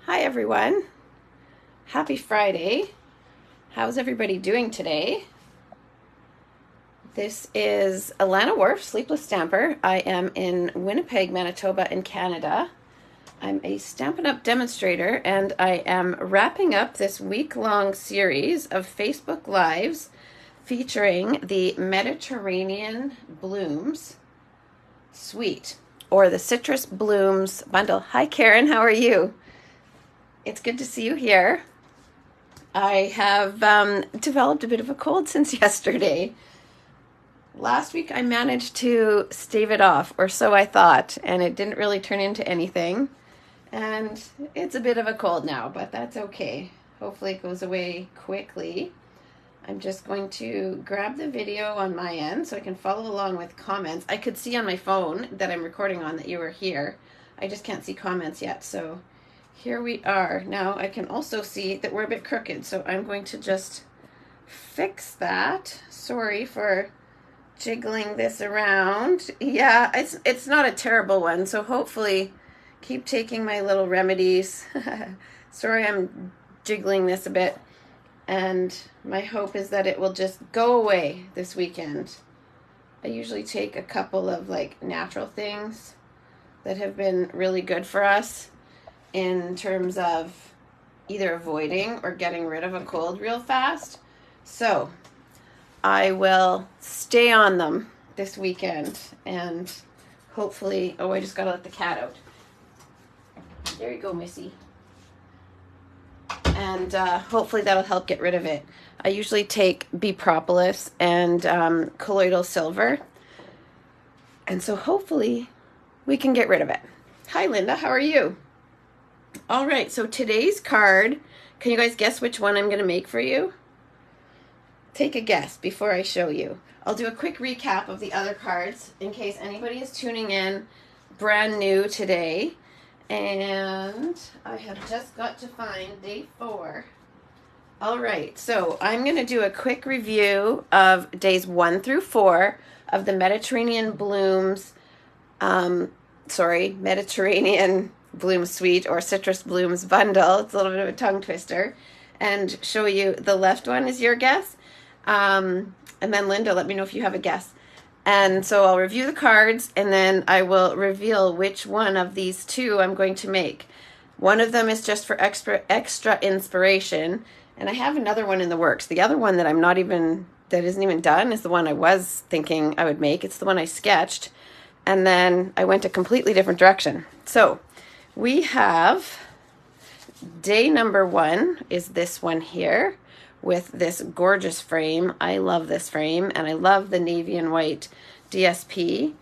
Hi everyone. Happy Friday. How's everybody doing today? This is Alana Worf, Sleepless Stamper. I am in Winnipeg, Manitoba in Canada. I'm a Stampin' Up! Demonstrator and I am wrapping up this week-long series of Facebook Lives featuring the Mediterranean Blooms Suite or the Citrus Blooms Bundle. Hi Karen, how are you? It's good to see you here. I have developed a bit of a cold since yesterday. Last week I managed to stave it off, or so I thought, and it didn't really turn into anything. And it's a bit of a cold now, but that's okay. Hopefully it goes away quickly. I'm just going to grab the video on my end so I can follow along with comments. I could see on my phone that I'm recording on that you were here. I just can't see comments yet, so here we are. Now I can also see that we're a bit crooked, so I'm going to just fix that. Sorry for jiggling this around. Yeah, it's not a terrible one, so hopefully keep taking my little remedies. Sorry I'm jiggling this a bit, and my hope is that it will just go away this weekend. I usually take a couple of natural things that have been really good for us in terms of either avoiding or getting rid of a cold real fast. So I will stay on them this weekend and hopefully, oh, I just gotta let the cat out. There you go, Missy. And hopefully that'll help get rid of it. I usually take B-propolis and colloidal silver. And so hopefully we can get rid of it. Hi, Linda, how are you? All right, so today's card, can you guys guess which one I'm going to make for you? Take a guess before I show you. I'll do a quick recap of the other cards in case anybody is tuning in brand new today. And I have just got to find day 4. All right, so I'm going to do a quick review of days 1 through 4 of the Mediterranean Blooms, Mediterranean Bloom Suite or Citrus Blooms Bundle. It's a little bit of a tongue twister. And show you the left one is your guess. And then Linda, let me know if you have a guess. And so I'll review the cards and then I will reveal which one of these two I'm going to make. One of them is just for extra inspiration. And I have another one in the works. The other one that isn't even done is the one I was thinking I would make. It's the one I sketched. And then I went a completely different direction. So we have day number 1 is this one here with this gorgeous frame. I love this frame and I love the navy and white DSP.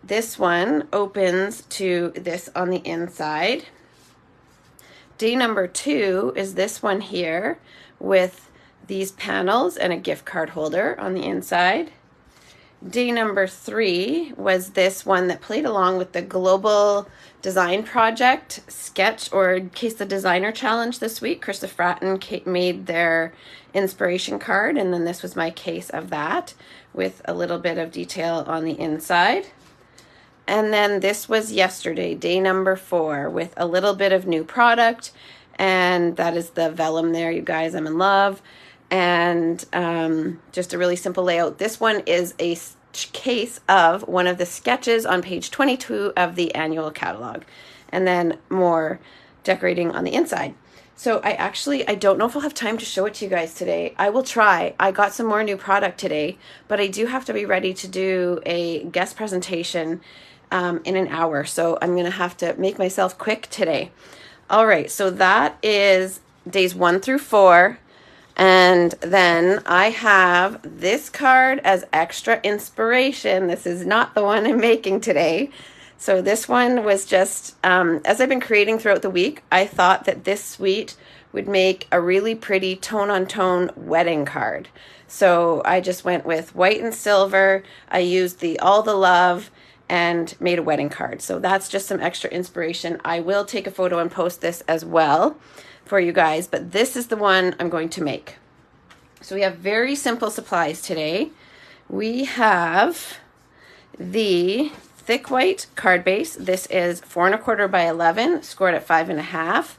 This one opens to this on the inside. Day number 2 is this one here with these panels and a gift card holder on the inside. Day number 3 was this one that played along with the Global Design Project sketch or Case the Designer Challenge this week. Krista Fratton made their inspiration card, and then this was my case of that with a little bit of detail on the inside. And then this was yesterday, day number 4, with a little bit of new product, and that is the vellum there, you guys. I'm in love. And just a really simple layout. This one is a case of one of the sketches on page 22 of the annual catalog, and then more decorating on the inside. So I don't know if I'll have time to show it to you guys today. I will try. I got some more new product today, but I do have to be ready to do a guest presentation in an hour. So I'm going to have to make myself quick today. All right, so that is days 1 through 4. And then I have this card as extra inspiration. This is not the one I'm making today. So this one was just, as I've been creating throughout the week, I thought that this suite would make a really pretty tone-on-tone wedding card. So I just went with white and silver. I used the All the Love and made a wedding card. So that's just some extra inspiration. I will take a photo and post this as well for you guys, but this is the one I'm going to make. So we have very simple supplies today. We have the thick white card base. This is 4 1/4 by 11, scored at 5.5.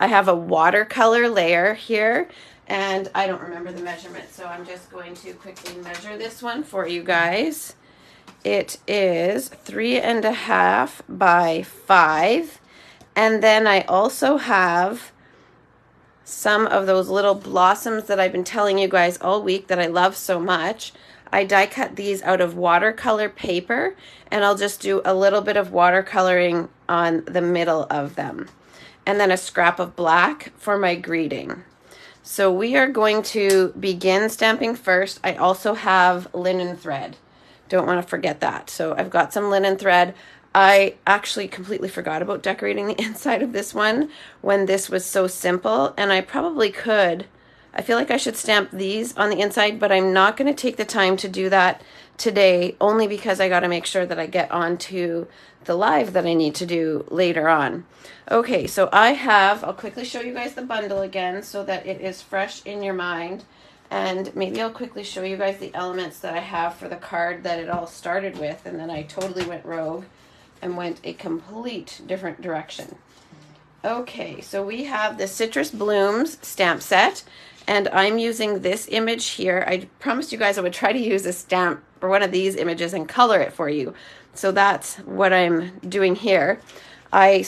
I have a watercolor layer here, and I don't remember the measurement, so I'm just going to quickly measure this one for you guys. It is 3.5 by 5. And then I also have some of those little blossoms that I've been telling you guys all week that I love so much. I die cut these out of watercolor paper, and I'll just do a little bit of watercoloring on the middle of them. And then a scrap of black for my greeting. So we are going to begin stamping first. I also have linen thread. Don't want to forget that. So I've got some linen thread. I actually completely forgot about decorating the inside of this one when this was so simple, and I probably could. I feel like I should stamp these on the inside, but I'm not going to take the time to do that today, only because I got to make sure that I get onto the live that I need to do later on. Okay, so I'll quickly show you guys the bundle again so that it is fresh in your mind. And maybe I'll quickly show you guys the elements that I have for the card that it all started with, and then I totally went rogue and went a complete different direction. Okay, so we have the Citrus Blooms stamp set, and I'm using this image here. I promised you guys I would try to use a stamp or one of these images and color it for you. So that's what I'm doing here. I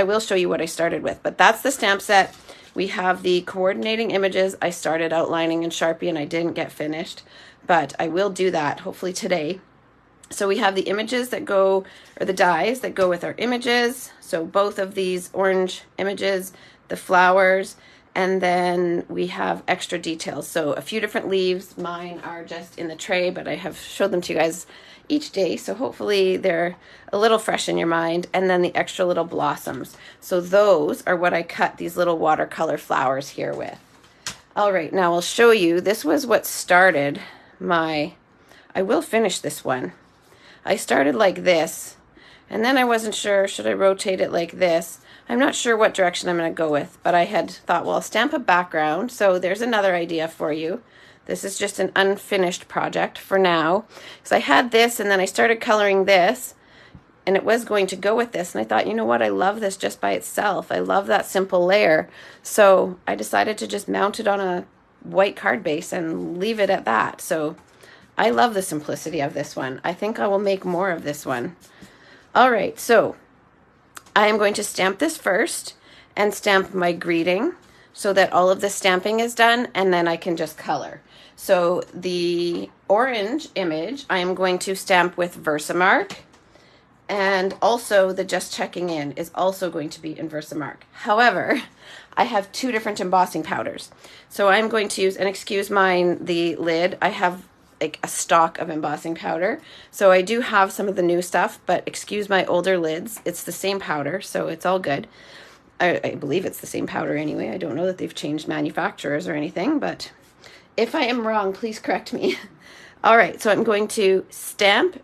will show you what I started with, but that's the stamp set. We have the coordinating images. I started outlining in Sharpie and I didn't get finished, but I will do that hopefully today. So we have the images that go, or the dies that go with our images. So both of these orange images, the flowers, and then we have extra details. So a few different leaves. Mine are just in the tray, but I have showed them to you guys each day. So hopefully they're a little fresh in your mind. And then the extra little blossoms. So those are what I cut these little watercolor flowers here with. All right, now I'll show you. This was what started I will finish this one. I started like this, and then I wasn't sure, should I rotate it like this? I'm not sure what direction I'm going to go with, but I had thought, well, I'll stamp a background. So there's another idea for you. This is just an unfinished project for now. So I had this, and then I started coloring this, and it was going to go with this. And I thought, you know what? I love this just by itself. I love that simple layer. So I decided to just mount it on a white card base and leave it at that. So I love the simplicity of this one. I think I will make more of this one. All right, so I am going to stamp this first and stamp my greeting so that all of the stamping is done, and then I can just color. So the orange image I am going to stamp with Versamark, and also the Just Checking In is also going to be in Versamark. However, I have two different embossing powders. So I'm going to use, and excuse mine, the lid, I have like a stock of embossing powder. So I do have some of the new stuff, but excuse my older lids. It's the same powder, so it's all good. I believe it's the same powder anyway. I don't know that they've changed manufacturers or anything, but if I am wrong, please correct me. All right, so I'm going to stamp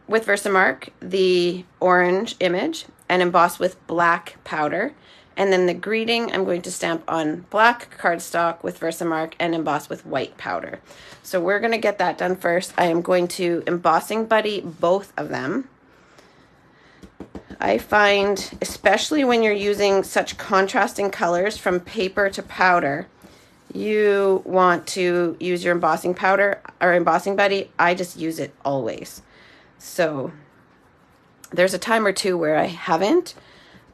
with Versamark the orange image and emboss with black powder. And then the greeting, I'm going to stamp on black cardstock with Versamark and emboss with white powder. So we're going to get that done first. I am going to embossing buddy both of them. I find, especially when you're using such contrasting colors from paper to powder, you want to use your embossing powder or embossing buddy. I just use it always. So there's a time or two where I haven't,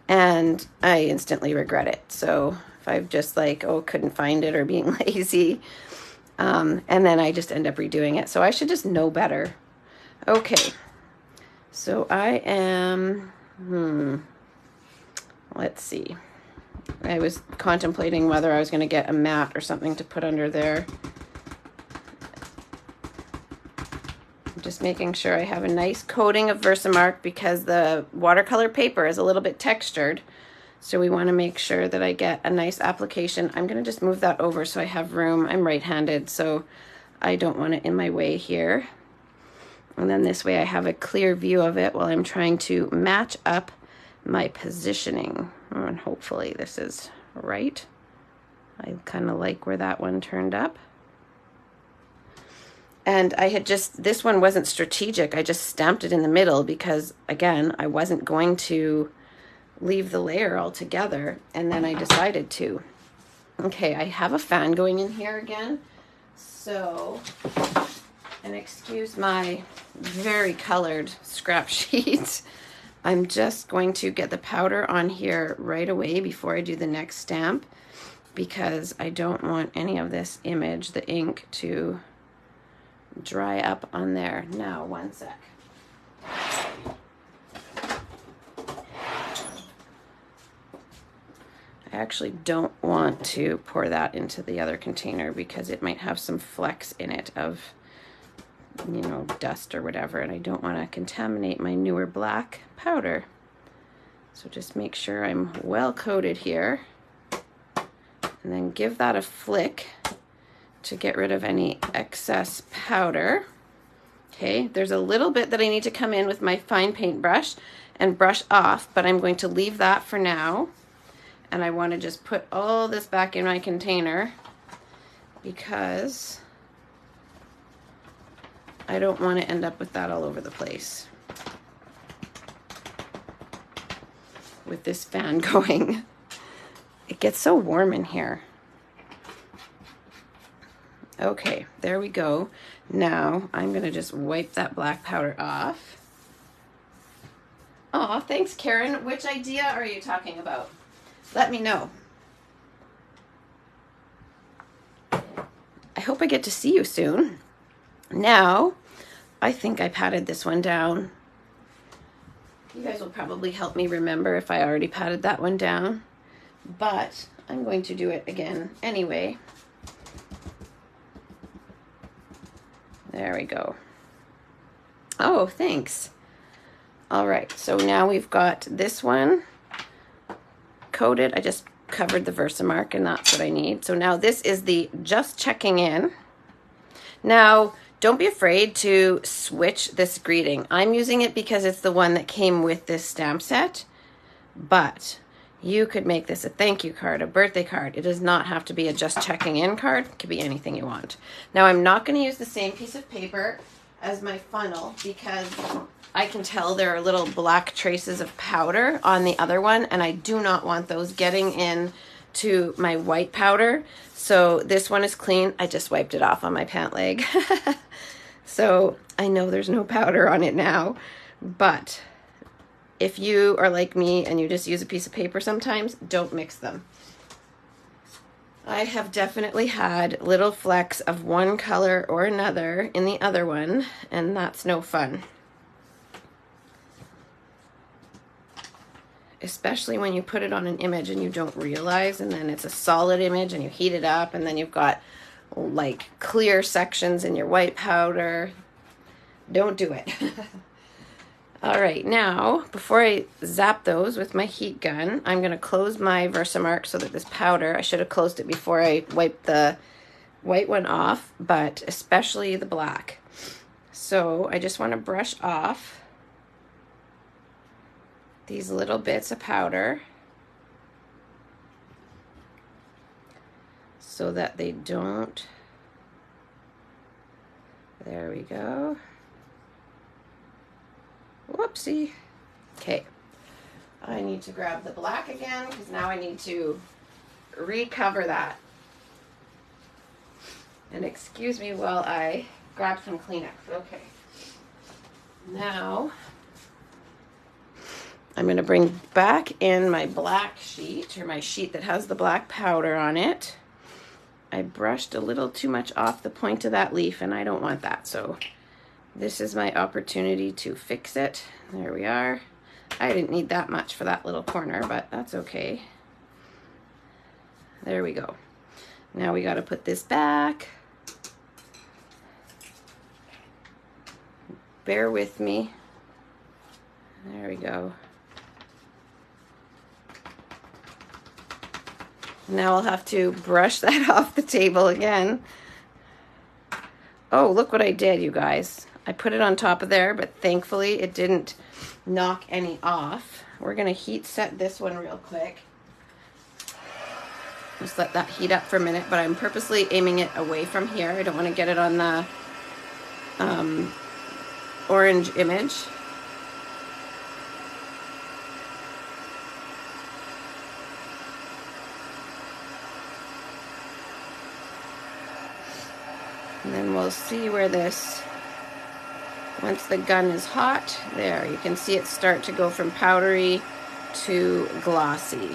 and I instantly regret it. So if I've just like, oh, couldn't find it or being lazy, and then I just end up redoing it. So I should just know better. Okay, so I am, let's see. I was contemplating whether I was going to get a mat or something to put under there. Just making sure I have a nice coating of Versamark because the watercolor paper is a little bit textured. So we want to make sure that I get a nice application. I'm going to just move that over so I have room. I'm right-handed, so I don't want it in my way here. And then this way I have a clear view of it while I'm trying to match up my positioning. And hopefully this is right. I kind of like where that one turned up. And I had this one wasn't strategic. I just stamped it in the middle because, again, I wasn't going to leave the layer all together, and then I decided to. Okay, I have a fan going in here again, so, and excuse my very colored scrap sheet. I'm just going to get the powder on here right away before I do the next stamp, because I don't want any of this image, the ink, to dry up on there. Now, one sec. I actually don't want to pour that into the other container because it might have some flecks in it of, you know, dust or whatever, and I don't want to contaminate my newer black powder. So just make sure I'm well coated here, and then give that a flick to get rid of any excess powder. Okay, there's a little bit that I need to come in with my fine paintbrush and brush off, but I'm going to leave that for now. And I want to just put all this back in my container because I don't want to end up with that all over the place with this fan going. It gets so warm in here. Okay, there we go. Now I'm going to just wipe that black powder off. Oh, thanks, Karen. Which idea are you talking about? Let me know. I hope I get to see you soon. Now, I think I patted this one down. You guys will probably help me remember if I already patted that one down, but I'm going to do it again anyway. There we go. Oh, thanks. All right, so now we've got this one coated. I just covered the Versamark, and that's what I need. So now this is the Just Checking In. Now, don't be afraid to switch this greeting. I'm using it because it's the one that came with this stamp set, but you could make this a thank you card, a birthday card. It does not have to be a Just Checking In card. It could be anything you want. Now, I'm not going to use the same piece of paper as my funnel because I can tell there are little black traces of powder on the other one, and I do not want those getting in to my white powder. So this one is clean. I just wiped it off on my pant leg. So I know there's no powder on it now, but if you are like me and you just use a piece of paper sometimes, don't mix them. I have definitely had little flecks of one color or another in the other one, and that's no fun. Especially when you put it on an image and you don't realize, and then it's a solid image and you heat it up, and then you've got like clear sections in your white powder. Don't do it. All right, now before I zap those with my heat gun, I'm going to close my Versamark so that this powder, I should have closed it before I wiped the white one off, but especially the black. So I just want to brush off these little bits of powder so that they don't, there we go. Whoopsie. Okay, I need to grab the black again because now I need to recover that. And excuse me while I grab some Kleenex. Okay, now I'm going to bring back in my black sheet, or my sheet that has the black powder on it. I brushed a little too much off the point of that leaf, and I don't want that, so this is my opportunity to fix it. There we are. I didn't need that much for that little corner, but that's okay. There we go. Now we got to put this back. Bear with me. There we go. Now I'll have to brush that off the table again. Oh, look what I did, you guys. I put it on top of there, but thankfully it didn't knock any off. We're going to heat set this one real quick. Just let that heat up for a minute, but I'm purposely aiming it away from here. I don't want to get it on the orange image. And then we'll see where this, once the gun is hot, there, you can see it start to go from powdery to glossy.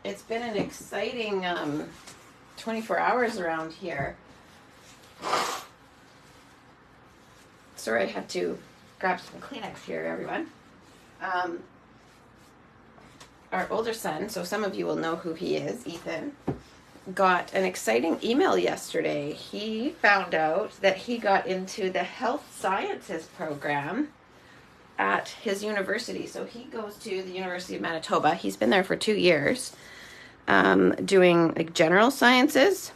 It's been an exciting 24 hours around here. Sorry, I had to grab some Kleenex here, everyone. Our older son, so some of you will know who he is, Ethan, got an exciting email yesterday. He found out that he got into the health sciences program at his university. So he goes to the University of Manitoba. He's been there for 2 years, doing like general sciences.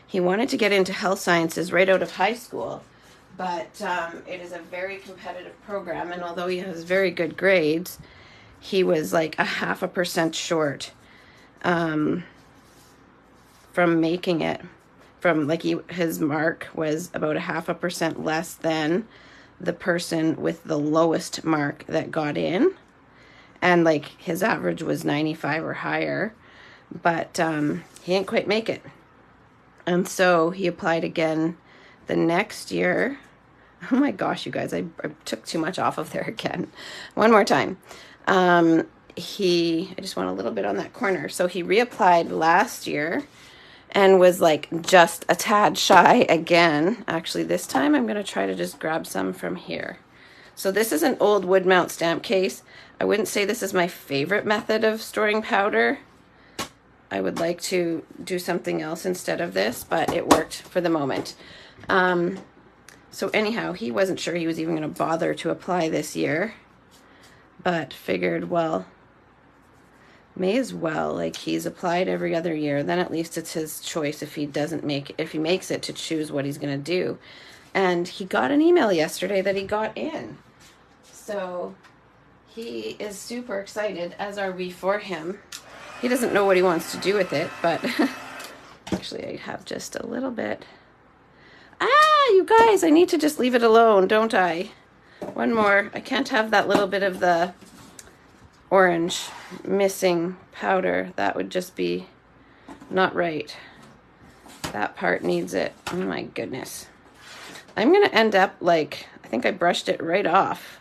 He wanted to get into health sciences right out of high school, but it is a very competitive program, and although he has very good grades, he was like 0.5% short from making it. From like his mark was about 0.5% less than the person with the lowest mark that got in, and like his average was 95 or higher, but he didn't quite make it. And so he applied again the next year. Oh my gosh, you guys, I took too much off of there again. One more time. I just want a little bit on that corner. So he reapplied last year and was like just a tad shy again. Actually, this time I'm going to try to just grab some from here. So this is an old wood mount stamp case. I wouldn't say this is my favorite method of storing powder. I would like to do something else instead of this, but it worked for the moment. So anyhow, he wasn't sure he was even going to bother to apply this year, but figured, well, may as well. Like, he's applied every other year, then at least it's his choice if he makes it, to choose what he's going to do. And he got an email yesterday that he got in. So he is super excited, as are we for him. He doesn't know what he wants to do with it, but actually I have just a little bit. You guys, I need to just leave it alone, don't I? One more. I can't have that little bit of the orange missing powder. That would just be not right. That part needs it. Oh my goodness. I'm going to end up like, I think I brushed it right off.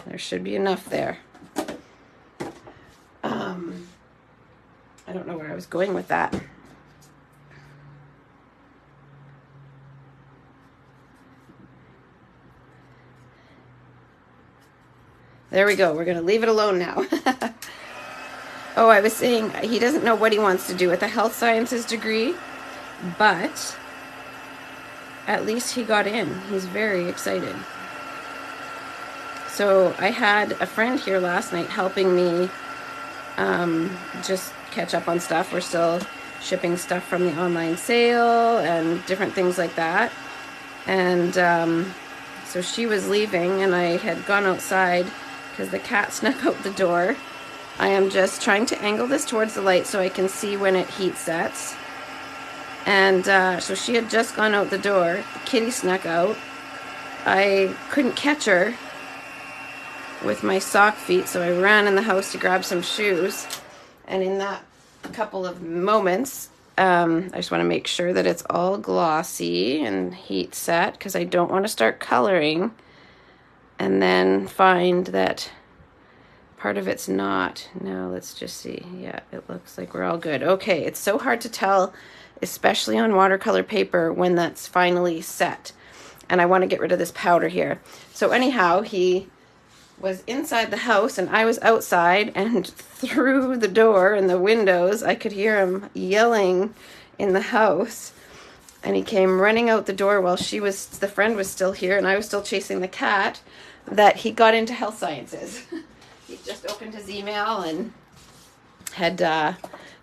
There should be enough there. I don't know where I was going with that. There we go. We're going to leave it alone now. Oh, I was saying he doesn't know what he wants to do with a health sciences degree, but at least he got in. He's very excited. So I had a friend here last night helping me just catch up on stuff. We're still shipping stuff from the online sale and different things like that. And so she was leaving, and I had gone outside because the cat snuck out the door. I am just trying to angle this towards the light so I can see when it heat sets. And so she had just gone out the door. The kitty snuck out. I couldn't catch her with my sock feet, so I ran in the house to grab some shoes. And in that couple of moments, I just want to make sure that it's all glossy and heat set, because I don't want to start coloring and then find that part of it's not. Now let's just see. Yeah, it looks like we're all good. Okay, it's so hard to tell, especially on watercolor paper, when that's finally set. And I want to get rid of this powder here. So anyhow, he was inside the house and I was outside, and through the door and the windows I could hear him yelling in the house, and he came running out the door while the friend was still here and I was still chasing the cat, that he got into health sciences. He just opened his email and had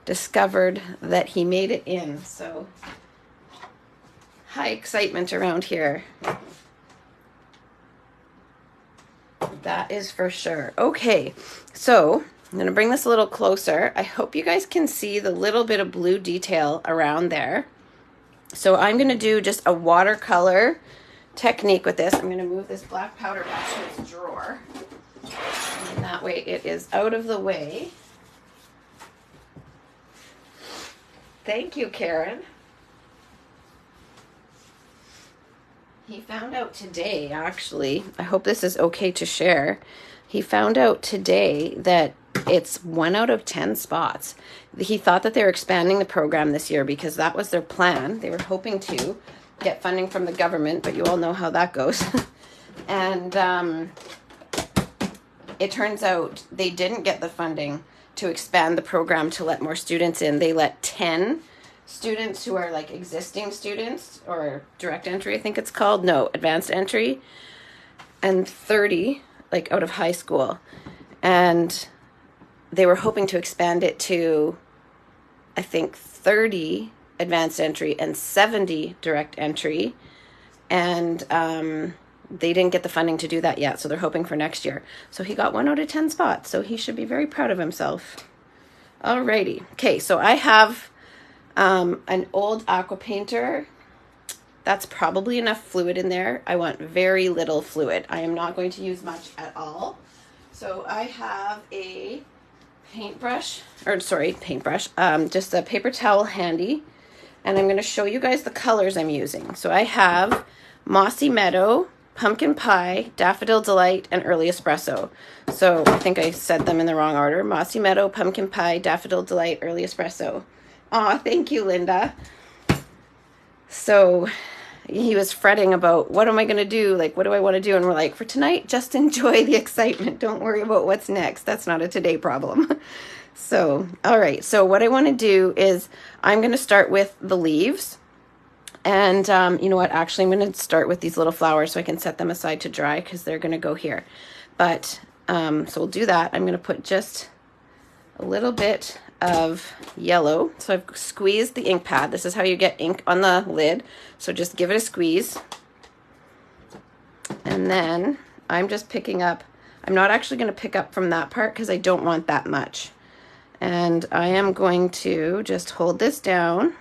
discovered that he made it in. So high excitement around here. That is for sure. Okay, so I'm going to bring this a little closer. I hope you guys can see the little bit of blue detail around there. So I'm going to do just a watercolor technique with this. I'm going to move this black powder back to its drawer. And that way it is out of the way. Thank you, Karen. He found out today, actually, I hope this is okay to share. He found out today that it's 1 out of 10 spots. He thought that they were expanding the program this year because that was their plan. They were hoping to get funding from the government, but you all know how that goes. And it turns out they didn't get the funding to expand the program to let more students in. They let 10 students who are like existing students, or direct entry, I think it's called. No, advanced entry, and 30 like out of high school. And they were hoping to expand it to, I think, 30 advanced entry and 70 direct entry. And they didn't get the funding to do that yet, so they're hoping for next year. So he got 1 out of 10 spots, so he should be very proud of himself. Alrighty. Okay, so I have an old aqua painter. That's probably enough fluid in there. I want very little fluid. I am not going to use much at all. So I have a paintbrush, just a paper towel handy. And I'm going to show you guys the colors I'm using. So I have Mossy Meadow, Pumpkin Pie, Daffodil Delight, and Early Espresso. So I think I said them in the wrong order. Mossy Meadow, Pumpkin Pie, Daffodil Delight, Early Espresso. Aw, thank you, Linda. So he was fretting about, what am I going to do? Like, what do I want to do? And we're like, for tonight, just enjoy the excitement. Don't worry about what's next. That's not a today problem. So, all right. So what I want to do is I'm going to start with the leaves. And you know what? Actually, I'm going to start with these little flowers so I can set them aside to dry because they're going to go here. But, so we'll do that. I'm going to put just a little bit of yellow. So I've squeezed the ink pad. This is how you get ink on the lid. So just give it a squeeze. And then I'm just picking up, I'm not actually going to pick up from that part because I don't want that much. And I am going to just hold this down.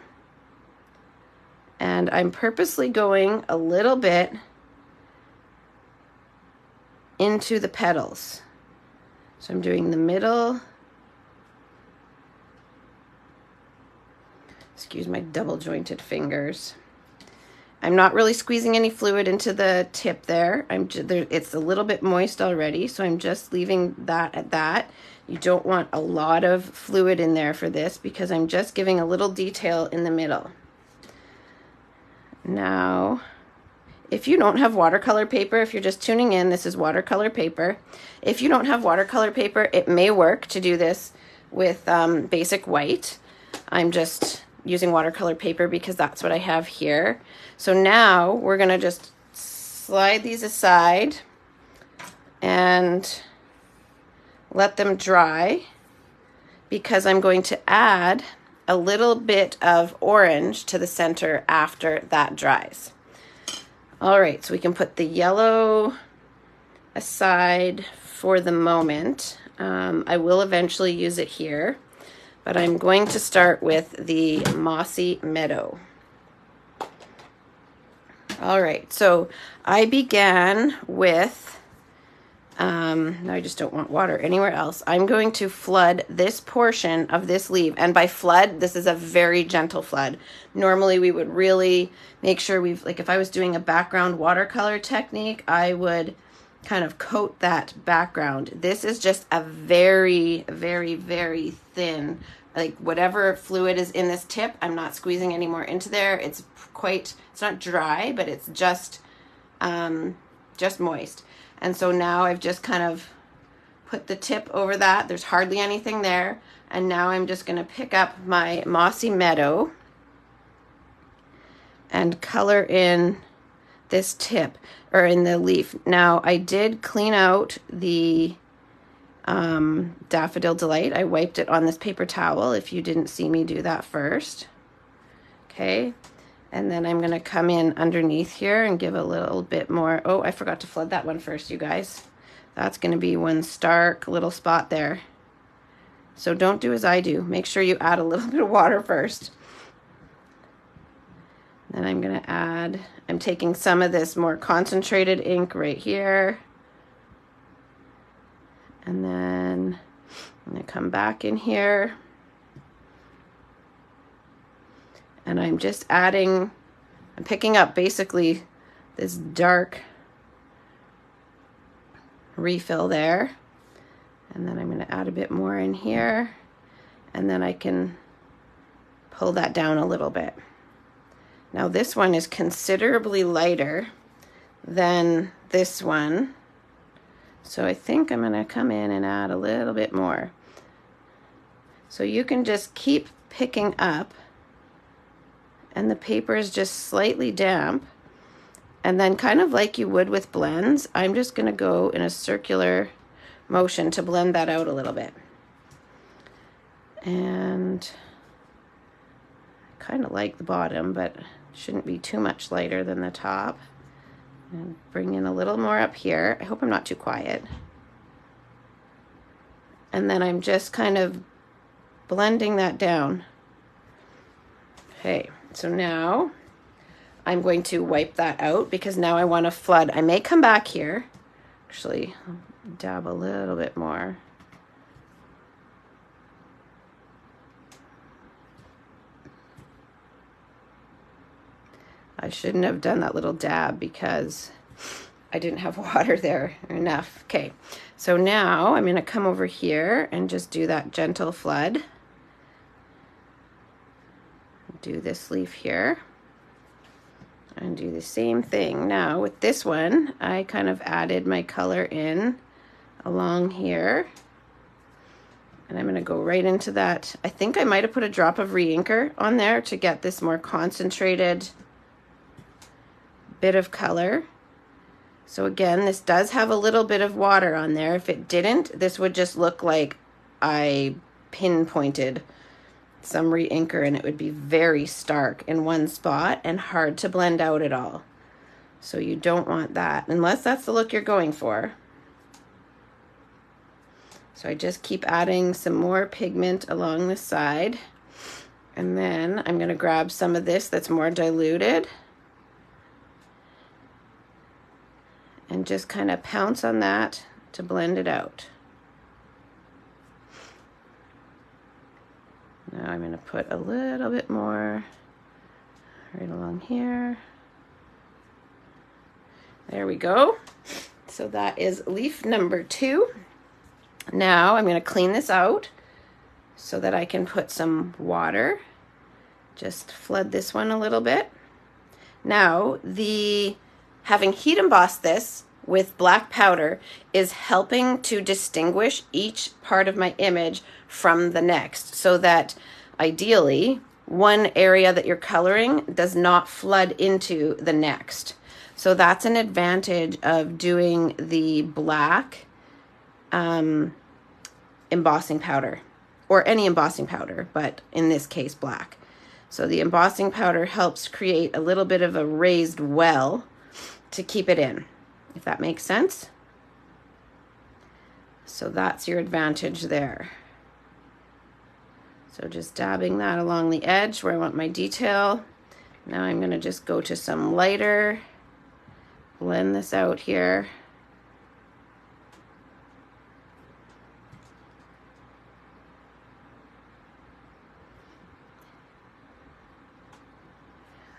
And I'm purposely going a little bit into the petals. So I'm doing the middle. Excuse my double jointed fingers. I'm not really squeezing any fluid into the tip there. It's a little bit moist already, so I'm just leaving that at that. You don't want a lot of fluid in there for this because I'm just giving a little detail in the middle. Now, if you don't have watercolor paper, if you're just tuning in, this is watercolor paper. If you don't have watercolor paper, it may work to do this with basic white. I'm just using watercolor paper because that's what I have here. So now we're going to just slide these aside and let them dry because I'm going to add a little bit of orange to the center after that dries. All right, so we can put the yellow aside for the moment. I will eventually use it here, but I'm going to start with the Mossy Meadow. All right, so I began with, now I just don't want water anywhere else. I'm going to flood this portion of this leaf. And by flood, this is a very gentle flood. Normally we would really make sure like if I was doing a background watercolor technique, I would kind of coat that background. This is just a very, very, very thin, like whatever fluid is in this tip, I'm not squeezing any more into there. It's not dry, but it's just moist. And so now I've just kind of put the tip over that. There's hardly anything there. And now I'm just going to pick up my Mossy Meadow and color in this tip, or in the leaf. Now I did clean out the Daffodil Delight. I wiped it on this paper towel if you didn't see me do that first. Okay. And then I'm going to come in underneath here and give a little bit more. Oh, I forgot to flood that one first, you guys. That's going to be one stark little spot there. So don't do as I do. Make sure you add a little bit of water first. Then I'm going to add, I'm taking some of this more concentrated ink right here. And then I'm going to come back in here. And I'm just adding, I'm picking up basically this dark refill there. And then I'm going to add a bit more in here. And then I can pull that down a little bit. Now this one is considerably lighter than this one. So I think I'm going to come in and add a little bit more. So you can just keep picking up, and the paper is just slightly damp. And then kind of like you would with blends, I'm just going to go in a circular motion to blend that out a little bit. And I kind of like the bottom, but shouldn't be too much lighter than the top. And bring in a little more up here. I hope I'm not too quiet. And then I'm just kind of blending that down. Okay, so now I'm going to wipe that out because now I want to flood. I may come back here. Actually, I'll dab a little bit more. I shouldn't have done that little dab because I didn't have water there enough. Okay, so now I'm going to come over here and just do that gentle flood. Do this leaf here and do the same thing. Now with this one, I kind of added my color in along here. And I'm going to go right into that. I think I might have put a drop of re-inker on there to get this more concentrated bit of color. So again, this does have a little bit of water on there. If it didn't, this would just look like I pinpointed some re-inker, and it would be very stark in one spot and hard to blend out at all. So you don't want that unless that's the look you're going for. So I just keep adding some more pigment along the side, and then I'm going to grab some of this that's more diluted and just kind of pounce on that to blend it out. Now I'm going to put a little bit more right along here. There we go. So that is leaf number 2. Now I'm going to clean this out so that I can put some water. Just flood this one a little bit. Now having heat embossed this with black powder is helping to distinguish each part of my image from the next, so that ideally one area that you're coloring does not flood into the next. So that's an advantage of doing the black embossing powder, or any embossing powder, but in this case black. So the embossing powder helps create a little bit of a raised well to keep it in, if that makes sense. So that's your advantage there. So just dabbing that along the edge where I want my detail. Now I'm going to just go to some lighter, blend this out here.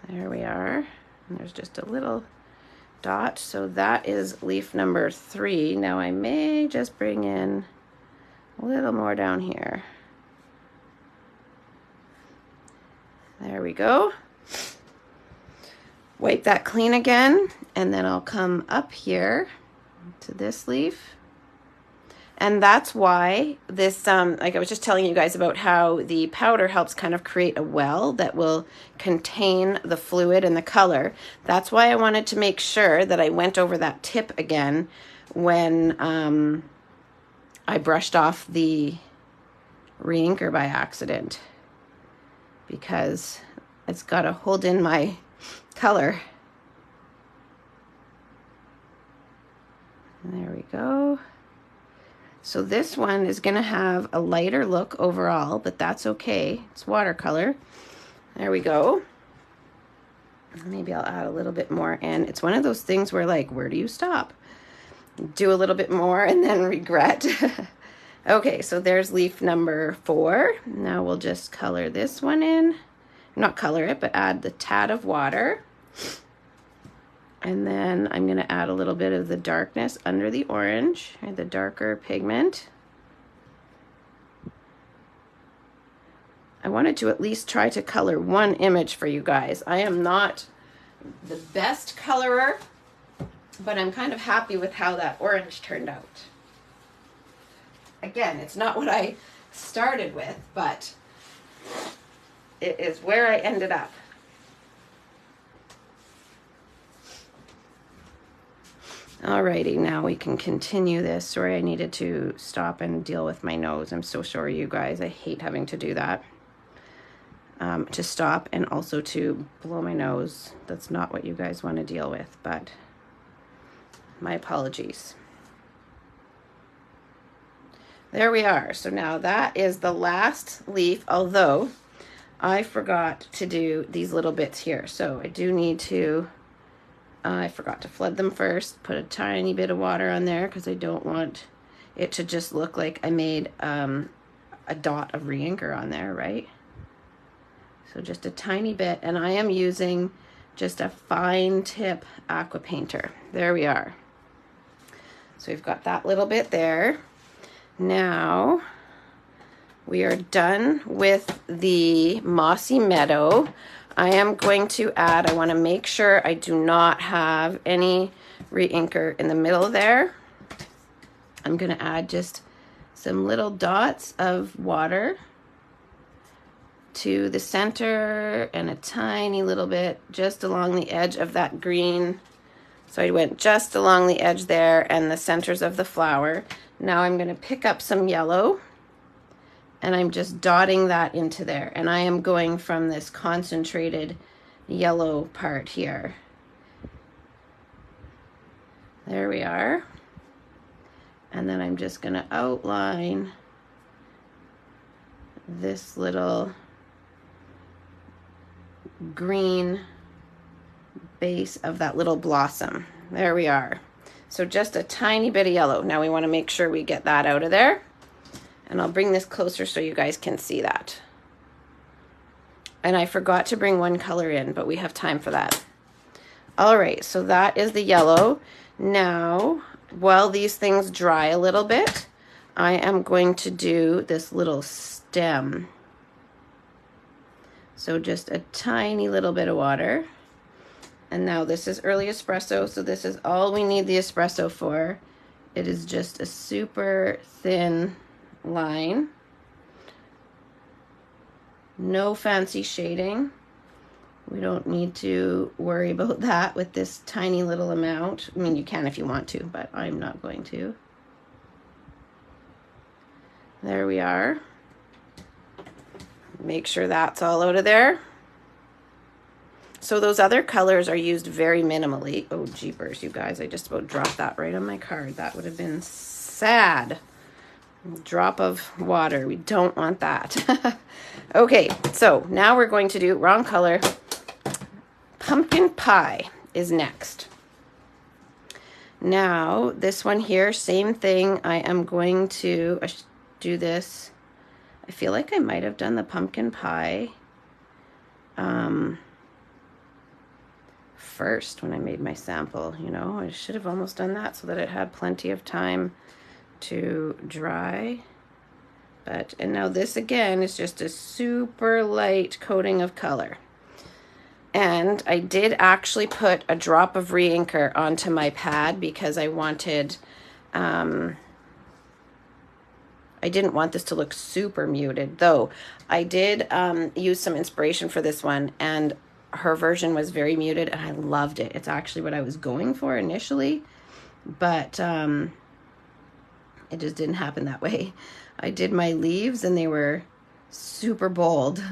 There we are. And there's just a little dot. So that is leaf number 3. Now I may just bring in a little more down here. There we go. Wipe that clean again, and then I'll come up here to this leaf. And that's why this, like I was just telling you guys about how the powder helps kind of create a well that will contain the fluid and the color. That's why I wanted to make sure that I went over that tip again when I brushed off the re-inker by accident, because it's got to hold in my color. There we go. So this one is going to have a lighter look overall, but that's okay. It's watercolor. There we go. Maybe I'll add a little bit more in. It's one of those things where, like, where do you stop? Do a little bit more and then regret. Okay, so there's leaf number 4. Now we'll just color this one in. Not color it, but add the tad of water. And then I'm going to add a little bit of the darkness under the orange, or the darker pigment. I wanted to at least try to color one image for you guys. I am not the best colorer, but I'm kind of happy with how that orange turned out. Again, it's not what I started with, but it is where I ended up. Alrighty, now we can continue this. Sorry, I needed to stop and deal with my nose. I'm so sorry, you guys. I hate having to do that. To stop and also to blow my nose. That's not what you guys want to deal with, but my apologies. There we are. So now that is the last leaf, although I forgot to do these little bits here. So I do need to, I forgot to flood them first, put a tiny bit of water on there because I don't want it to just look like I made a dot of re-inker on there, right? So just a tiny bit, and I am using just a fine tip aqua painter. There we are. So we've got that little bit there. Now we are done with the mossy meadow. I am going to add, I want to make sure I do not have any re-inker in the middle there. I'm going to add just some little dots of water to the center and a tiny little bit just along the edge of that green. So I went just along the edge there and the centers of the flower. Now I'm going to pick up some yellow and I'm just dotting that into there. And I am going from this concentrated yellow part here. There we are. And then I'm just going to outline this little green base of that little blossom. There we are. So just a tiny bit of yellow. Now we want to make sure we get that out of there. And I'll bring this closer so you guys can see that. And I forgot to bring one color in, but we have time for that. All right, so that is the yellow. Now, while these things dry a little bit, I am going to do this little stem. So just a tiny little bit of water. And now this is early espresso, so this is all we need the espresso for. It is just a super thin line. No fancy shading. We don't need to worry about that with this tiny little amount. I mean, you can if you want to, but I'm not going to. There we are. Make sure that's all out of there. So those other colors are used very minimally. Oh, jeepers, you guys, I just about dropped that right on my card. That would have been sad. Drop of water. We don't want that. Okay, so now we're going to do, wrong color, pumpkin pie is next. Now, this one here, same thing. I am going to do this. I feel like I might have done the pumpkin pie first when I made my sample, you know. I should have almost done that so that it had plenty of time to dry. But, and now this again is just a super light coating of color. And I did actually put a drop of re-inker onto my pad because I wanted, I didn't want this to look super muted, though I did use some inspiration for this one, and her version was very muted, and I loved it. It's actually what I was going for initially, but it just didn't happen that way. I did my leaves, and they were super bold.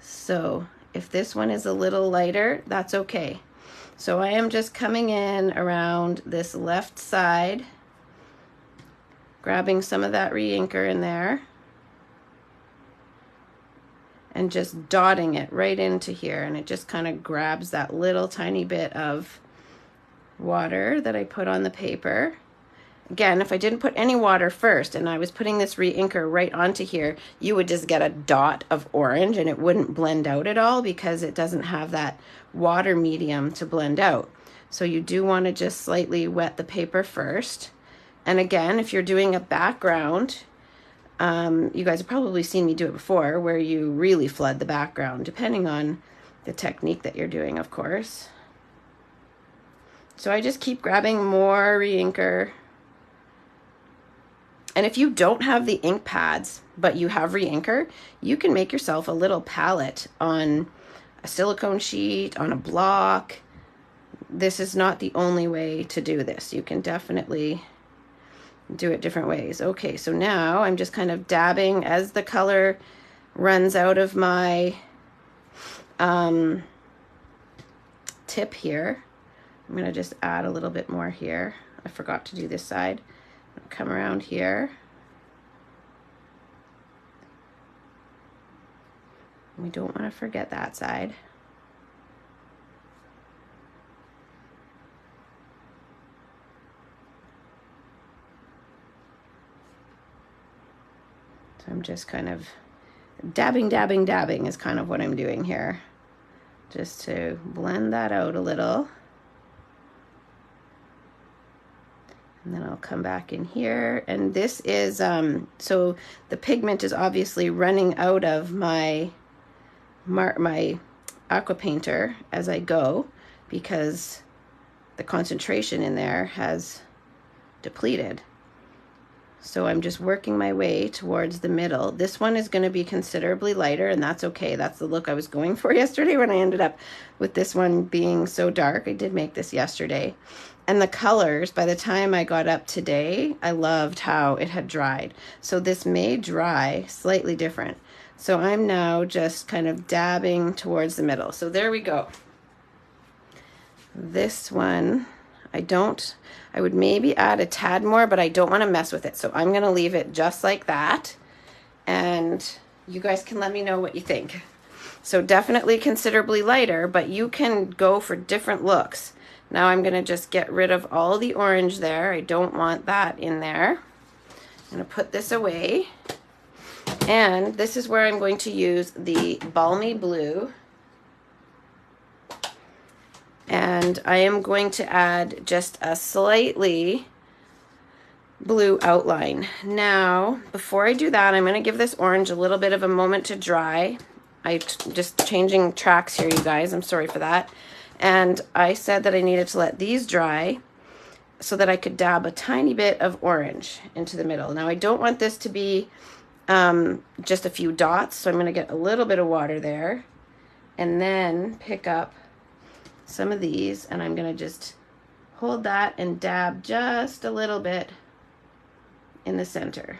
So if this one is a little lighter, that's okay. So I am just coming in around this left side, grabbing some of that re-inker in there. and just dotting it right into here, and it just kind of grabs that little tiny bit of water that I put on the paper. Again, if I didn't put any water first and I was putting this re-inker right onto here, you would just get a dot of orange and it wouldn't blend out at all because it doesn't have that water medium to blend out. So you do want to just slightly wet the paper first. And again, if you're doing a background, you guys have probably seen me do it before, where you really flood the background, depending on the technique that you're doing, of course. So I just keep grabbing more re-inker. And if you don't have the ink pads, but you have re-inker, you can make yourself a little palette on a silicone sheet, on a block. This is not the only way to do this. You can definitely do it different ways. Okay, so now I'm just kind of dabbing as the color runs out of my tip here. I'm going to just add a little bit more here. I forgot to do this side. Come around here. We don't want to forget that side. So I'm just kind of dabbing is kind of what I'm doing here, just to blend that out a little. And then I'll come back in here, and this is, so the pigment is obviously running out of my aqua painter as I go, because the concentration in there has depleted. So I'm just working my way towards the middle. This one is going to be considerably lighter, and that's okay. That's the look I was going for yesterday when I ended up with this one being so dark. I did make this yesterday. And the colors, by the time I got up today, I loved how it had dried. So this may dry slightly different. So I'm now just kind of dabbing towards the middle. So there we go. This one, I would maybe add a tad more, but I don't want to mess with it. So I'm going to leave it just like that. And you guys can let me know what you think. So definitely considerably lighter, but you can go for different looks. Now I'm going to just get rid of all the orange there. I don't want that in there. I'm going to put this away. And this is where I'm going to use the Balmy Blue. And I am going to add just a slightly blue outline. Now, before I do that, I'm going to give this orange a little bit of a moment to dry. Just changing tracks here, you guys. I'm sorry for that. And I said that I needed to let these dry so that I could dab a tiny bit of orange into the middle. Now, I don't want this to be just a few dots, so I'm going to get a little bit of water there and then pick up some of these, and I'm going to just hold that and dab just a little bit in the center.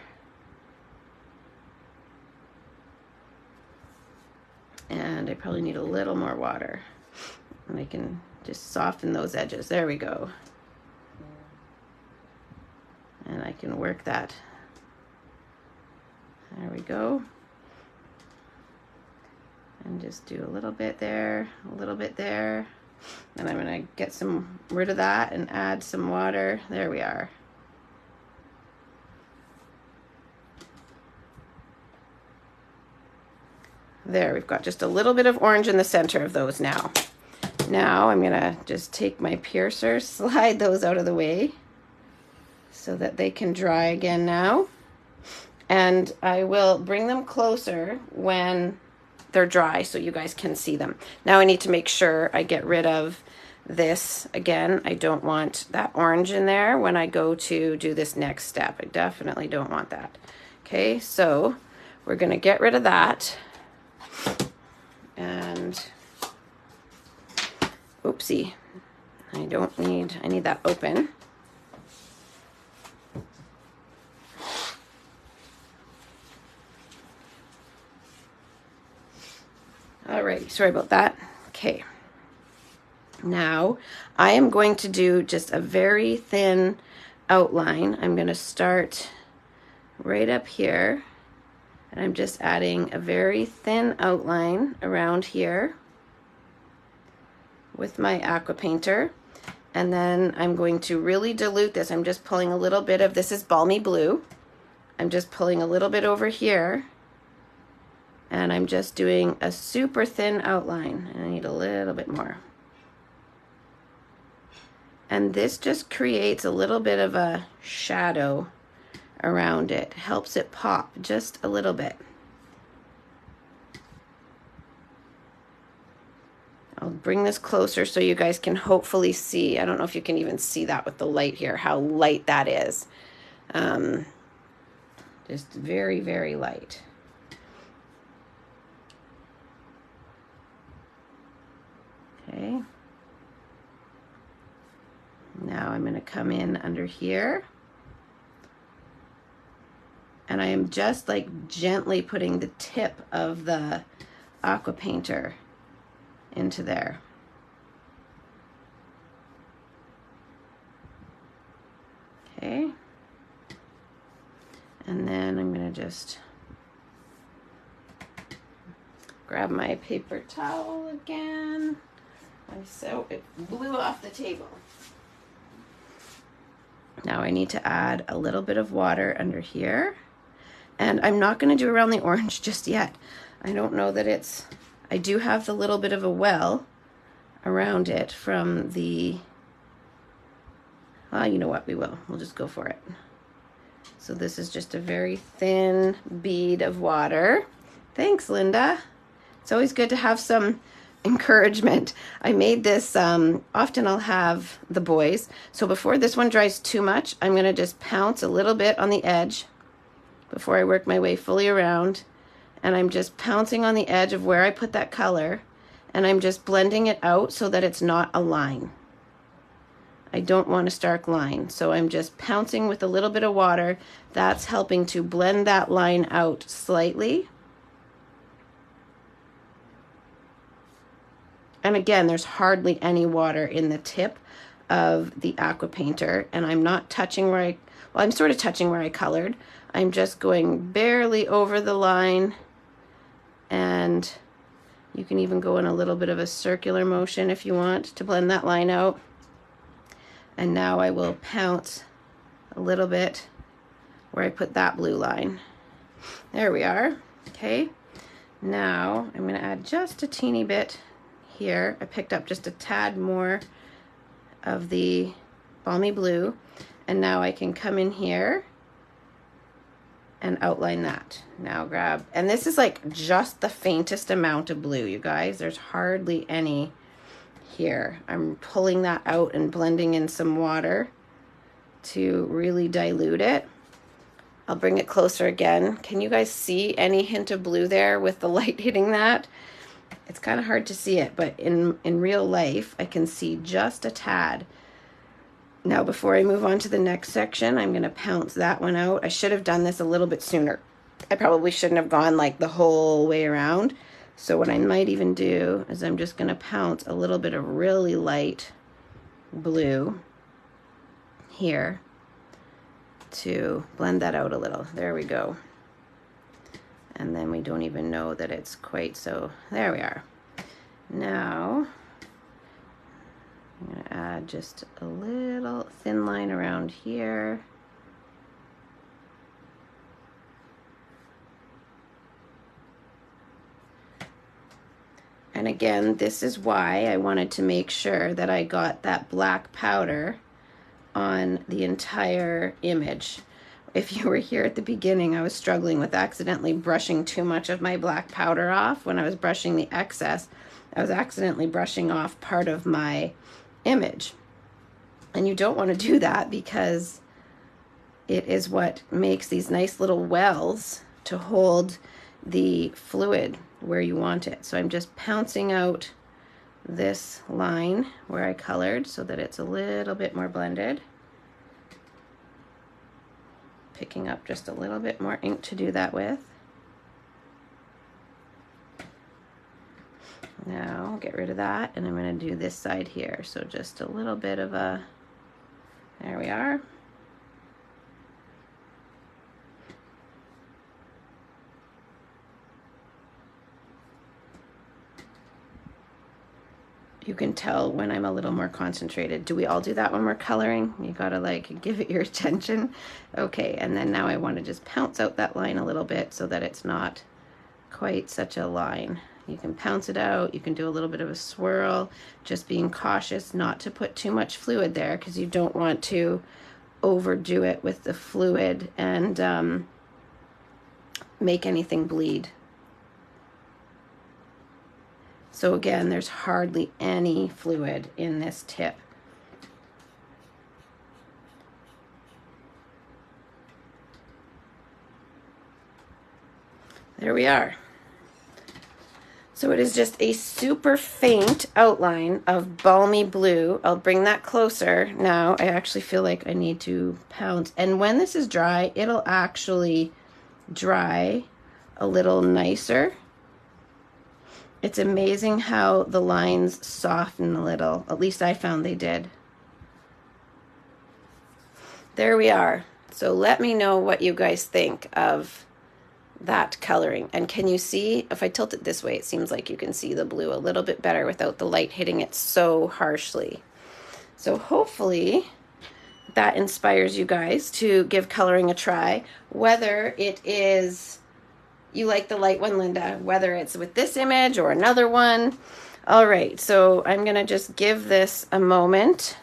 And I probably need a little more water, and I can just soften those edges. There we go. And I can work that. There we go. And just do a little bit there, a little bit there. And I'm going to get rid of that and add some water. There we are. There, we've got just a little bit of orange in the center of those now. Now I'm going to just take my piercer, slide those out of the way so that they can dry again now. And I will bring them closer when they're dry so you guys can see them. Now I need to make sure I get rid of this. Again, I don't want that orange in there when I go to do this next step. I definitely don't want that. Okay, so we're going to get rid of that. And oopsie, I need that open. All right, sorry about that. Okay. Now I am going to do just a very thin outline. I'm going to start right up here And I'm just adding a very thin outline around here with my aqua painter. And then I'm going to really dilute this. I'm just pulling a little bit of, this is Balmy Blue. I'm just pulling a little bit over here. And I'm just doing a super thin outline. And I need a little bit more. And this just creates a little bit of a shadow around it. Helps it pop just a little bit. I'll bring this closer so you guys can hopefully see. I don't know if you can even see that with the light here, how light that is. Just very, very light. Okay. Now I'm going to come in under here. And I am just like gently putting the tip of the aqua painter into there. Okay. And then I'm going to just grab my paper towel again. So it blew off the table. Now I need to add a little bit of water under here. And I'm not going to do around the orange just yet. I don't know that it's, I do have the little bit of a well around it from the, you know what, we will. We'll just go for it. So this is just a very thin bead of water. Thanks, Linda. It's always good to have some encouragement. I made this, often I'll have the boys. So before this one dries too much, I'm going to just pounce a little bit on the edge before I work my way fully around. And I'm just pouncing on the edge of where I put that color. And I'm just blending it out so that it's not a line. I don't want a stark line. So I'm just pouncing with a little bit of water. That's helping to blend that line out slightly. And again, there's hardly any water in the tip of the aqua painter. And I'm not touching where I, well, I'm sort of touching where I colored. I'm just going barely over the line. And you can even go in a little bit of a circular motion if you want to blend that line out. And now I will pounce a little bit where I put that blue line. There we are. Okay. Now I'm going to add just a teeny bit here. I picked up just a tad more of the Balmy Blue. And now I can come in here and outline that. Now grab, and this is like just the faintest amount of blue, you guys. There's hardly any here. I'm pulling that out and blending in some water to really dilute it. I'll bring it closer again. Can you guys see any hint of blue there with the light hitting that? It's kind of hard to see it, but in real life, I can see just a tad. Now, before I move on to the next section, I'm going to pounce that one out. I should have done this a little bit sooner. I probably shouldn't have gone like the whole way around. So what I might even do is I'm just going to pounce a little bit of really light blue here to blend that out a little. There we go. And then we don't even know that it's quite so. There we are. Now I'm going to add just a little thin line around here. And again, this is why I wanted to make sure that I got that black powder on the entire image. If you were here at the beginning, I was struggling with accidentally brushing too much of my black powder off. When I was brushing the excess, I was accidentally brushing off part of my image. And you don't want to do that because it is what makes these nice little wells to hold the fluid where you want it. So I'm just pouncing out this line where I colored so that it's a little bit more blended. Picking up just a little bit more ink to do that with. Now get rid of that, and I'm going to do this side here. So just a little bit of a, there we are. You can tell when I'm a little more concentrated. Do we all do that when we're coloring? You gotta like give it your attention. Okay, and then now I want to just pounce out that line a little bit so that it's not quite such a line. You can pounce it out, you can do a little bit of a swirl, just being cautious not to put too much fluid there because you don't want to overdo it with the fluid and make anything bleed. So again, there's hardly any fluid in this tip. There we are. So it is just a super faint outline of balmy blue. I'll bring that closer now. I actually feel like I need to pounce. And when this is dry, it'll actually dry a little nicer. It's amazing how the lines soften a little. At least I found they did. There we are. So let me know what you guys think of that coloring. And can you see, if I tilt it this way, it seems like you can see the blue a little bit better without the light hitting it so harshly. So hopefully that inspires you guys to give coloring a try, whether it is you like the light one, Linda, whether it's with this image or another one. All right, so I'm gonna just give this a moment.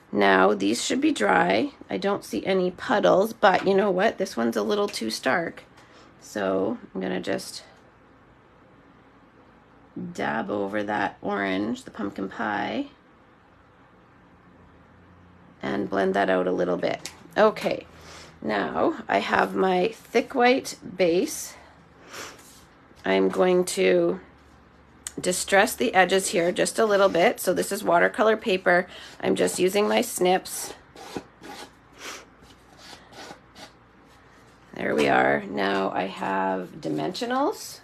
Now these should be dry. I don't see any puddles, but you know what? This one's a little too stark. So I'm gonna just dab over that orange, the pumpkin pie, and blend that out a little bit. Okay, now I have my thick white base. I'm going to distress the edges here just a little bit. So this is watercolor paper. I'm just using my snips. There we are. Now I have dimensionals.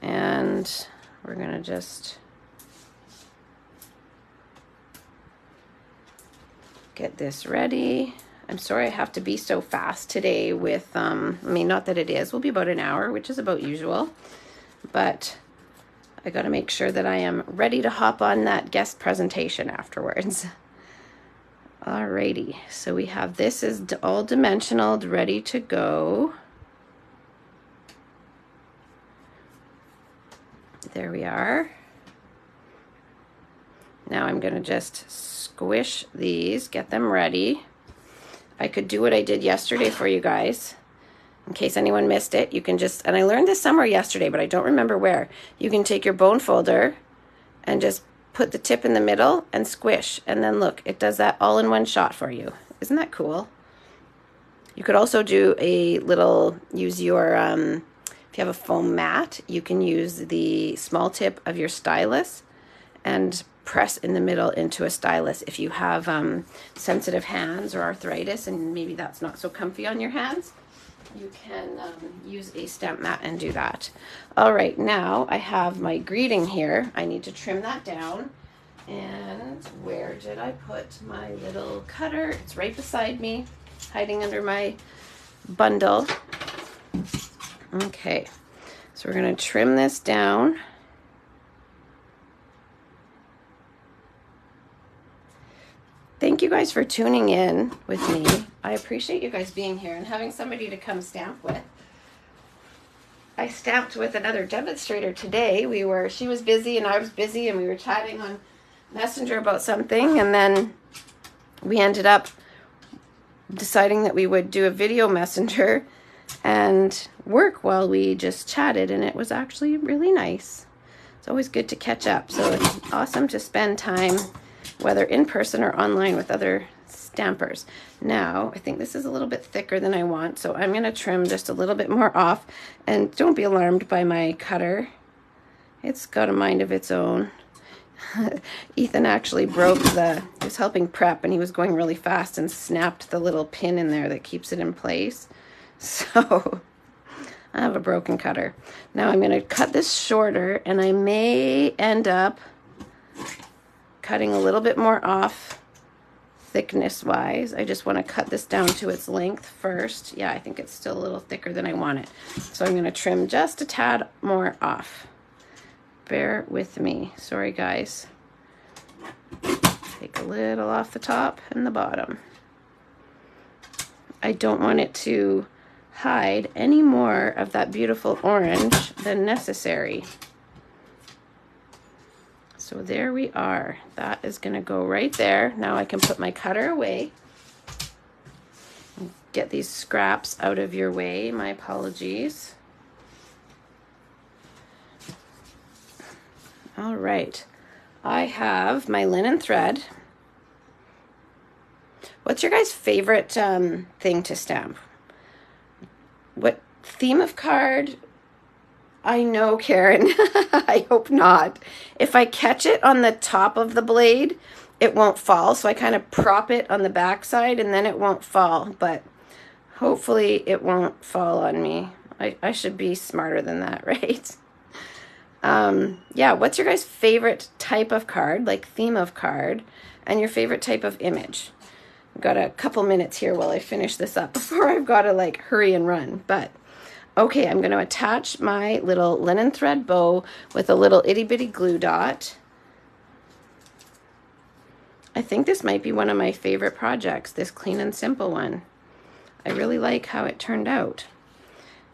And we're gonna just get this ready. I'm sorry I have to be so fast today with, I mean, not that it is, we'll be about an hour, which is about usual, but I got to make sure that I am ready to hop on that guest presentation afterwards. Alrighty, so we have this is all dimensional, ready to go. There we are. Now I'm going to just squish these, get them ready. I could do what I did yesterday for you guys. In case anyone missed it, you can just, and I learned this somewhere yesterday, but I don't remember where. You can take your bone folder and just put the tip in the middle and squish. And then look, it does that all in one shot for you. Isn't that cool? You could also do a little, use your, if you have a foam mat, you can use the small tip of your stylus and press in the middle into a stylus. If you have sensitive hands or arthritis and maybe that's not so comfy on your hands, you can use a stamp mat and do that. All right, now I have my greeting here. I need to trim that down. And where did I put my little cutter? It's right beside me, hiding under my bundle. Okay, so we're gonna trim this down. Thank you guys for tuning in with me. I appreciate you guys being here and having somebody to come stamp with. I stamped with another demonstrator today. She was busy and I was busy and we were chatting on Messenger about something, and then we ended up deciding that we would do a video messenger and work while we just chatted, and it was actually really nice. It's always good to catch up, so it's awesome to spend time whether in person or online with other stampers. Now, I think this is a little bit thicker than I want, so I'm going to trim just a little bit more off. And don't be alarmed by my cutter. It's got a mind of its own. Ethan actually he was helping prep and he was going really fast and snapped the little pin in there that keeps it in place. So I have a broken cutter. Now I'm going to cut this shorter, and I may end up cutting a little bit more off thickness wise. I just want to cut this down to its length first. Yeah, I think it's still a little thicker than I want it. So I'm going to trim just a tad more off. Bear with me. Sorry, guys. Take a little off the top and the bottom. I don't want it to hide any more of that beautiful orange than necessary. So there we are. That is going to go right there. Now I can put my cutter away. Get these scraps out of your way. My apologies. All right. I have my linen thread. What's your guys' favorite thing to stamp? What theme of card? I know, Karen. I hope not. If I catch it on the top of the blade, it won't fall. So I kind of prop it on the back side and then it won't fall. But hopefully it won't fall on me. I should be smarter than that, right? Yeah, what's your guys' favorite type of card, like theme of card, and your favorite type of image? I've got a couple minutes here while I finish this up before I've got to like hurry and run. But okay, I'm going to attach my little linen thread bow with a little itty bitty glue dot. I think this might be one of my favorite projects, this clean and simple one. I really like how it turned out.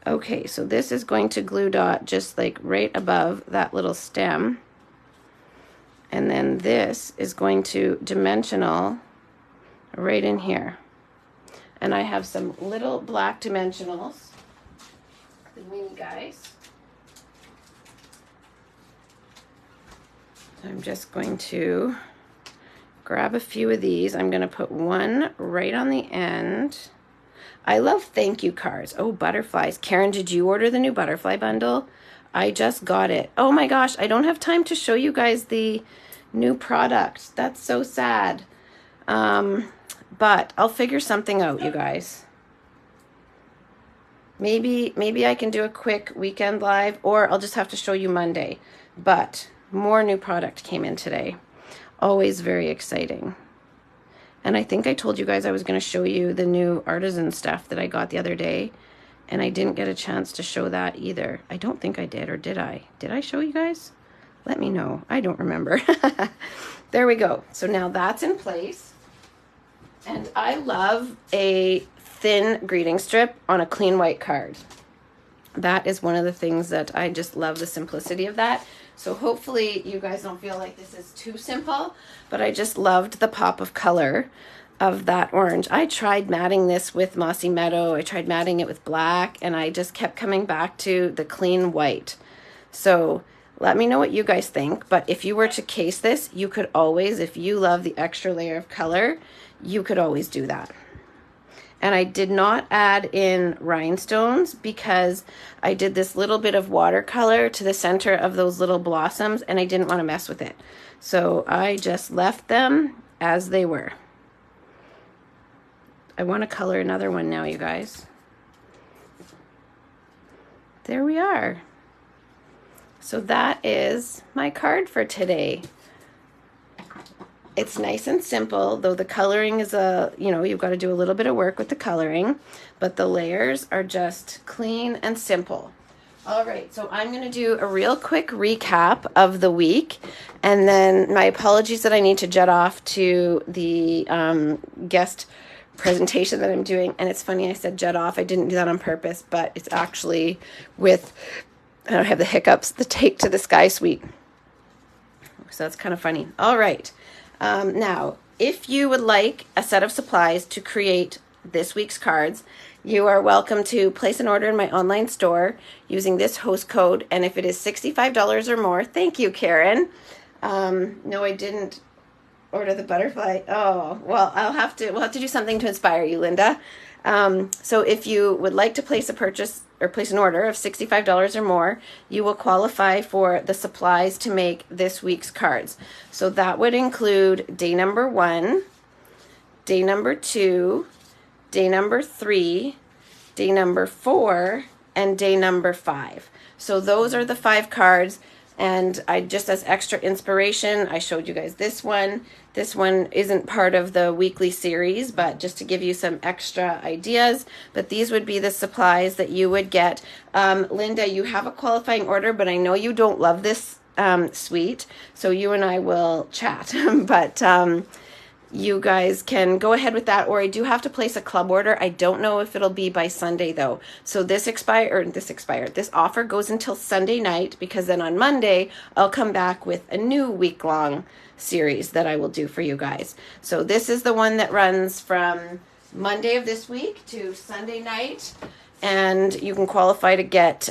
Okay, so this is going to glue dot just like right above that little stem. And then this is going to dimensional right in here. And I have some little black dimensionals, the weenie guys. So I'm just going to grab a few of these. I'm going to put one right on the end. I love thank you cards. Oh, butterflies. Karen, did you order the new butterfly bundle? I just got it. Oh my gosh, I don't have time to show you guys the new product. That's so sad. But I'll figure something out, you guys. Maybe I can do a quick weekend live, or I'll just have to show you Monday. But more new product came in today. Always very exciting. And I think I told you guys I was going to show you the new artisan stuff that I got the other day. And I didn't get a chance to show that either. I don't think I did, or did I? Did I show you guys? Let me know. I don't remember. There we go. So now that's in place. And I love a thin greeting strip on a clean white card. That is one of the things that I just love, the simplicity of that. So hopefully you guys don't feel like this is too simple, but I just loved the pop of color of that orange. I tried matting this with Mossy Meadow. I tried matting it with black, and I just kept coming back to the clean white. So let me know what you guys think. But if you were to case this, you could always, if you love the extra layer of color, you could always do that. And I did not add in rhinestones because I did this little bit of watercolor to the center of those little blossoms, and I didn't want to mess with it. So I just left them as they were. I want to color another one now, you guys. There we are. So that is my card for today. It's nice and simple, though the coloring is you've got to do a little bit of work with the coloring, but the layers are just clean and simple. All right, so I'm going to do a real quick recap of the week, and then my apologies that I need to jet off to the guest presentation that I'm doing. And it's funny I said jet off. I didn't do that on purpose, but it's actually with, I don't have the hiccups, the Take to the Sky suite. So that's kind of funny. All right. Now, if you would like a set of supplies to create this week's cards, you are welcome to place an order in my online store using this host code. And if it is $65 or more, thank you, Karen. No, I didn't order the butterfly. Oh, well, we'll have to do something to inspire you, Linda. So if you would like to place an order of $65 or more, you will qualify for the supplies to make this week's cards. So that would include day number 1, day number 2, day number 3, day number 4, and day number 5. So those are the 5 cards. And I just, as extra inspiration, I showed you guys this one. This one isn't part of the weekly series, but just to give you some extra ideas. But these would be the supplies that you would get. Linda, you have a qualifying order, but I know you don't love this suite, so you and I will chat. But you guys can go ahead with that, or I do have to place a club order. I don't know if it'll be by Sunday though. So this offer goes until Sunday night, because then on Monday I'll come back with a new week-long series that I will do for you guys. So this is the one that runs from Monday of this week to Sunday night, and you can qualify to get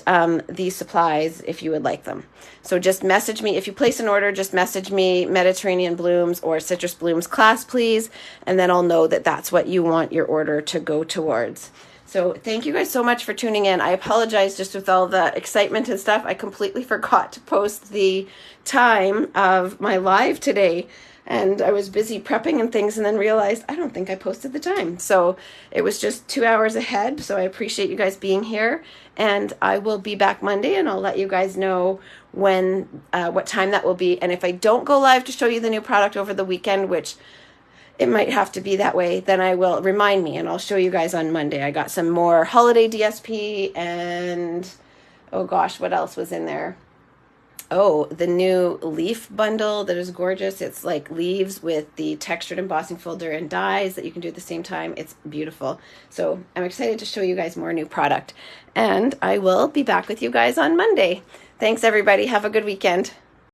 these supplies if you would like them. So just message me. If you place an order, just message me Mediterranean Blooms or Citrus Blooms class, please, and then I'll know that that's what you want your order to go towards. So thank you guys so much for tuning in. I apologize, just with all the excitement and stuff, I completely forgot to post the time of my live today. And I was busy prepping and things, and then realized I don't think I posted the time. So it was just 2 hours ahead. So I appreciate you guys being here. And I will be back Monday, and I'll let you guys know when, what time that will be. And if I don't go live to show you the new product over the weekend, which it might have to be that way, then I will remind me, and I'll show you guys on Monday. I got some more holiday DSP, and oh gosh, what else was in there? Oh, the new leaf bundle that is gorgeous. It's like leaves with the textured embossing folder and dies that you can do at the same time. It's beautiful. So I'm excited to show you guys more new product. And I will be back with you guys on Monday. Thanks, everybody. Have a good weekend.